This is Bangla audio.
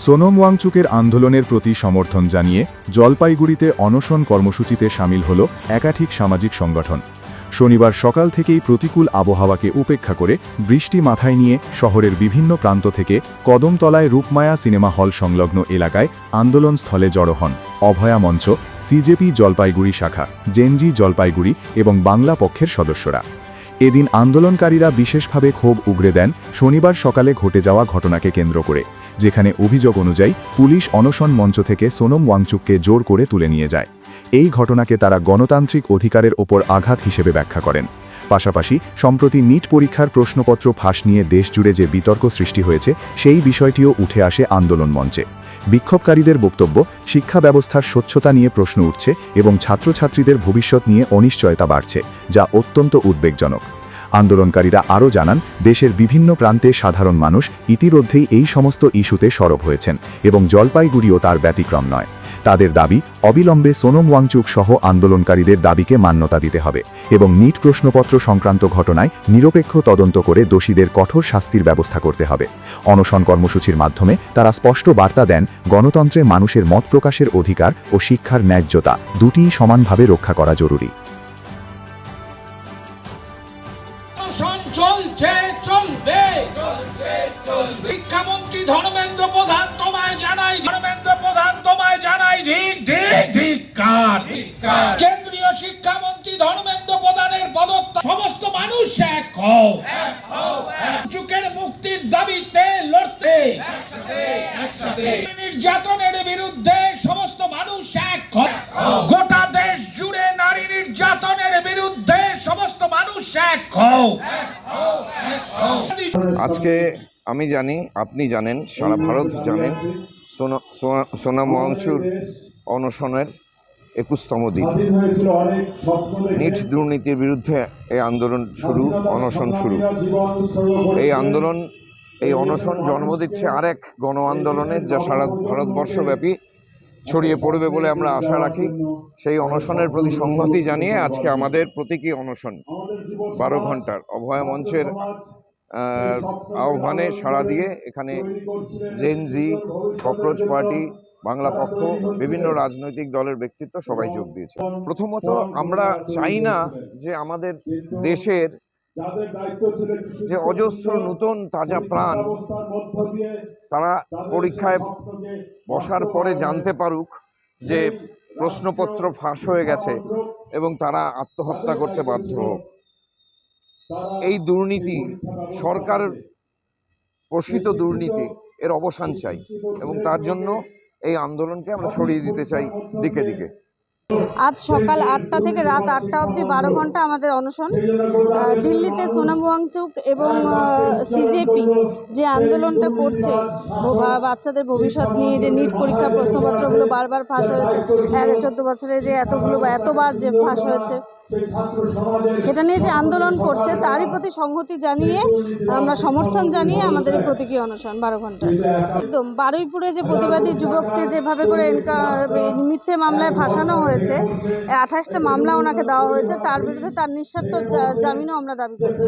সোনম ওয়াংচুকের আন্দোলনের প্রতি সমর্থন জানিয়ে জলপাইগুড়িতে অনশন কর্মসূচিতে শামিল হল একাধিক সামাজিক সংগঠন। শনিবার সকাল থেকেই প্রতিকূল আবহাওয়াকে উপেক্ষা করে বৃষ্টি মাথায় নিয়ে শহরের বিভিন্ন প্রান্ত থেকে কদমতলায় রূপমায়া সিনেমা হল সংলগ্ন এলাকায় আন্দোলনস্থলে জড়ো হন অভয়া মঞ্চ, সিজেপি জলপাইগুড়ি শাখা, জেনজি জলপাইগুড়ি এবং বাংলা পক্ষের সদস্যরা। এদিন আন্দোলনকারীরা বিশেষভাবে ক্ষোভ উগরে দেন শনিবার সকালে ঘটে যাওয়া ঘটনাকে কেন্দ্র করে, যেখানে অভিযোগ অনুযায়ী পুলিশ অনশন মঞ্চ থেকে সোনম ওয়াংচুককে জোর করে তুলে নিয়ে যায়। এই ঘটনাকে তারা গণতান্ত্রিক অধিকারের ওপর আঘাত হিসেবে ব্যাখ্যা করেন। পাশাপাশি সম্প্রতি নিট পরীক্ষার প্রশ্নপত্র ফাঁস নিয়ে দেশজুড়ে যে বিতর্ক সৃষ্টি হয়েছে সেই বিষয়টিও উঠে আসে আন্দোলন মঞ্চে। বিক্ষোভকারীদের বক্তব্য, শিক্ষা ব্যবস্থার স্বচ্ছতা নিয়ে প্রশ্ন উঠছে এবং ছাত্রছাত্রীদের ভবিষ্যৎ নিয়ে অনিশ্চয়তা বাড়ছে, যা অত্যন্ত উদ্বেগজনক। আন্দোলনকারীরা আরও জানান, দেশের বিভিন্ন প্রান্তে সাধারণ মানুষ ইতিমধ্যেই এই সমস্ত ইস্যুতে সরব হয়েছেন এবং জলপাইগুড়িও তার ব্যতিক্রম নয়। তাদের দাবি, অবিলম্বে সোনম ওয়াংচুক সহ আন্দোলনকারীদের দাবিকে মান্যতা দিতে হবে এবং নিট প্রশ্নপত্র সংক্রান্ত ঘটনায় নিরপেক্ষ তদন্ত করে দোষীদের কঠোর শাস্তির ব্যবস্থা করতে হবে। অনশন কর্মসূচির মাধ্যমে তারা স্পষ্ট বার্তা দেন, গণতন্ত্রে মানুষের মত প্রকাশের অধিকার ও শিক্ষার ন্যায্যতা দুটিই সমানভাবে রক্ষা করা জরুরি। শিক্ষামন্ত্রী ধর্মেন্দ্র প্রধান তোমায় জানাই ধিক্কার। কেন্দ্রীয় শিক্ষামন্ত্রী ধর্মেন্দ্র প্রধানের পদত্যাগ। সমস্ত মানুষ এক হও, চুকের মুক্তির দাবিতে লড়তে, নির্যাতনের বিরুদ্ধে সমস্ত মানুষ এক হও। গোটা দেশ জুড়ে নারী নির্যাতনের বিরুদ্ধে সমস্ত মানুষ এক হও। আজকে আমি জানি, আপনি জানেন, সারা ভারত জানেন, সোনম ওয়াংচুক অনশনের 21তম দিন। নিট দুর্নীতির বিরুদ্ধে এই আন্দোলন শুরু, অনশন শুরু। এই অনশন জন্ম দিচ্ছে আরেক গণ আন্দোলনের, যা সারা ভারতবর্ষব্যাপী ছড়িয়ে পড়বে বলে আমরা আশা রাখি। সেই অনশনের প্রতি সংহতি জানিয়ে আজকে আমাদের প্রতীকী অনশন 12 ঘন্টার অভয়া মঞ্চের আহ্বানে সাড়া দিয়ে এখানে জেনজি, ককরোচ পার্টি, বাংলা পক্ষ, বিভিন্ন রাজনৈতিক দলের ব্যক্তিত্ব সবাই যোগ দিয়েছে। প্রথমত, আমরা চাই না যে আমাদের দেশের যে অজস্র নতুন তাজা প্রাণ, তারা পরীক্ষায় বসার পরে জানতে পারুক যে প্রশ্নপত্র ফাঁস হয়ে গেছে এবং তারা আত্মহত্যা করতে বাধ্য হোক। এই দুর্নীতি, সরকার পোষিত দুর্নীতি, এর অবসান চাই এবং তার জন্য এই আন্দোলনকে আমরা ছড়িয়ে দিতে চাই দিকে দিকে। আজ সকাল 8টা থেকে রাত 8টা অবধি 12 ঘন্টা আমাদের অনশন। দিল্লিতে সোনম ওয়াংচুক এবং সিজেপি যে আন্দোলনটা করছে, বাচ্চাদের ভবিষ্যৎ নিয়ে, যে নিট পরীক্ষার প্রশ্নপত্রগুলো বারবার ফাঁস হয়েছে, 14 বছরে যে এতবার যে ফাঁস হয়েছে, সেটা নিয়ে যে আন্দোলন করছে, তারই প্রতি সংহতি জানিয়ে, আমরা সমর্থন জানিয়ে আমাদের প্রতীকী অনশন 12 ঘন্টা। একদম বারুইপুরে যে প্রতিবাদী যুবককে যেভাবে করে মিথ্যে মামলায় ফাঁসানো হয়েছে, 28টা মামলা ওনাকে দেওয়া হয়েছে, তার বিরুদ্ধে তার নিঃশর্ত জামিনও আমরা দাবি করছি।